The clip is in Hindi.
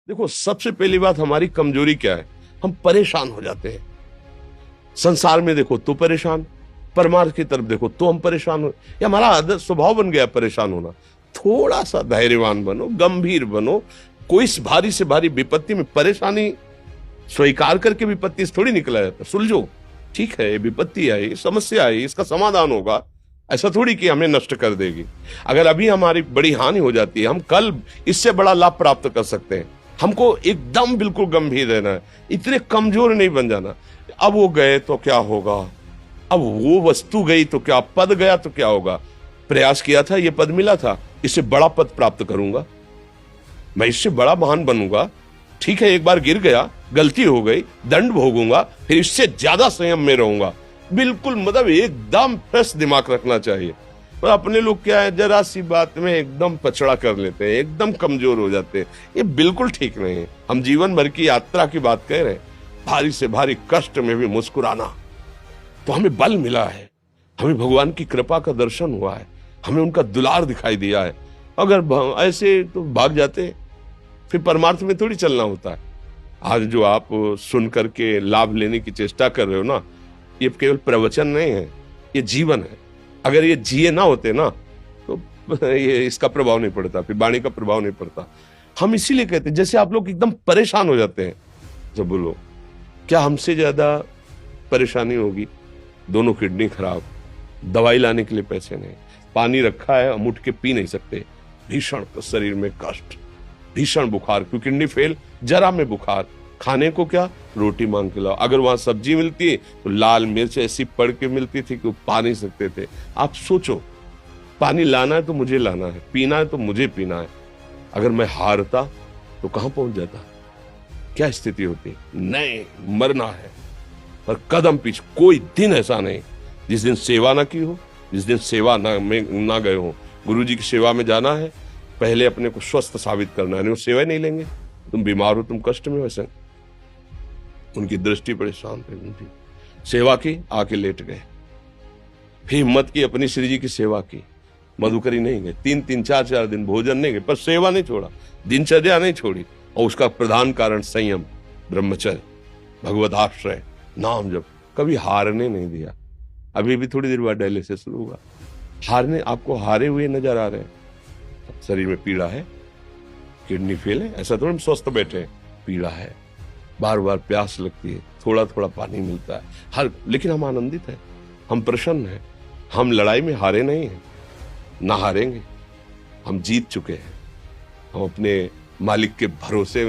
देखो, सबसे पहली बात हमारी कमजोरी क्या है? हम परेशान हो जाते हैं। संसार में देखो तो परेशान, परमार्थ की तरफ देखो तो हम परेशान हो, ये हमारा आदत स्वभाव बन गया परेशान होना। थोड़ा सा धैर्यवान बनो, गंभीर बनो। कोई इस भारी से भारी विपत्ति में परेशानी स्वीकार करके विपत्ति से थोड़ी निकला जाता। सुलझो, ठीक है, ये विपत्ति आई, समस्या आई, इसका समाधान होगा। ऐसा थोड़ी कि हमें नष्ट कर देगी। अगर अभी हमारी बड़ी हानि हो जाती है, हम कल इससे बड़ा लाभ प्राप्त कर सकते हैं। हमको एकदम बिल्कुल गंभीर रहना है, इतने कमजोर नहीं बन जाना। अब वो गए तो क्या होगा, अब वो वस्तु गई तो क्या, पद गया तो क्या होगा। प्रयास किया था, ये पद मिला था, इससे बड़ा पद प्राप्त करूंगा, मैं इससे बड़ा महान बनूंगा। ठीक है, एक बार गिर गया, गलती हो गई, दंड भोगूंगा, फिर इससे ज्यादा संयम में रहूंगा। बिल्कुल मतलब एकदम फ्रेश दिमाग रखना चाहिए। पर अपने लोग क्या है, जरा सी बात में एकदम पछड़ा कर लेते हैं, एकदम कमजोर हो जाते हैं। ये बिल्कुल ठीक नहीं है। हम जीवन भर की यात्रा की बात कह रहे हैं, भारी से भारी कष्ट में भी मुस्कुराना, तो हमें बल मिला है, हमें भगवान की कृपा का दर्शन हुआ है, हमें उनका दुलार दिखाई दिया है। अगर ऐसे तो भाग जाते, फिर परमार्थ में थोड़ी चलना होता है। आज जो आप सुन करके लाभ लेने की चेष्टा कर रहे हो ना, ये केवल प्रवचन नहीं है, ये जीवन है। अगर ये जिए ना होते ना, तो ये इसका प्रभाव नहीं पड़ता, फिर वाणी का प्रभाव नहीं पड़ता। हम इसीलिए कहते हैं, जैसे आप लोग एकदम परेशान हो जाते हैं जब बोलो, क्या हमसे ज्यादा परेशानी होगी? दोनों किडनी खराब, दवाई लाने के लिए पैसे नहीं, पानी रखा है हम उठ के पी नहीं सकते, भीषण शरीर में कष्ट, भीषण बुखार, क्योंकि किडनी फेल, जरा में बुखार, खाने को क्या, रोटी मांग के लाओ। अगर वहां सब्जी मिलती है तो लाल मिर्च ऐसी पड़ के मिलती थी कि वो पा नहीं सकते थे। आप सोचो, पानी लाना है तो मुझे लाना है, पीना है तो मुझे पीना है। अगर मैं हारता तो कहां पहुंच जाता, क्या स्थिति होती? नहीं, मरना है, पर कदम पीछे। कोई दिन ऐसा नहीं जिस दिन सेवा ना की हो, जिस दिन सेवा ना गए हो। गुरु जी की सेवा में जाना है, पहले अपने को स्वस्थ साबित करना है, नहीं वो सेवा नहीं लेंगे। तुम बीमार हो, तुम कष्ट में, वैसे उनकी दृष्टि बड़ी शांत है। उनकी सेवा की, आके लेट गए, फिर हिम्मत की, अपनी श्री जी की सेवा की, मधुकरी नहीं गए, 3-3 4-4 दिन भोजन नहीं गए, पर सेवा नहीं छोड़ा, दिनचर्या नहीं छोड़ी। और उसका प्रधान कारण संयम, ब्रह्मचर्य, भगवदाश्रय, नाम जप, कभी हारने नहीं दिया। अभी भी थोड़ी देर बाद डायलिसिस शुरू हुआ, हारने, आपको हारे हुए नजर आ रहे हैं। शरीर में पीड़ा है, किडनी फेल है, ऐसा थोड़ा हम स्वस्थ बैठे हैं, पीड़ा है, बार बार प्यास लगती है, थोड़ा थोड़ा पानी मिलता है, लेकिन हम आनंदित हैं, हम प्रसन्न हैं। हम लड़ाई में हारे नहीं हैं, ना हारेंगे, हम जीत चुके हैं। हम अपने मालिक के भरोसे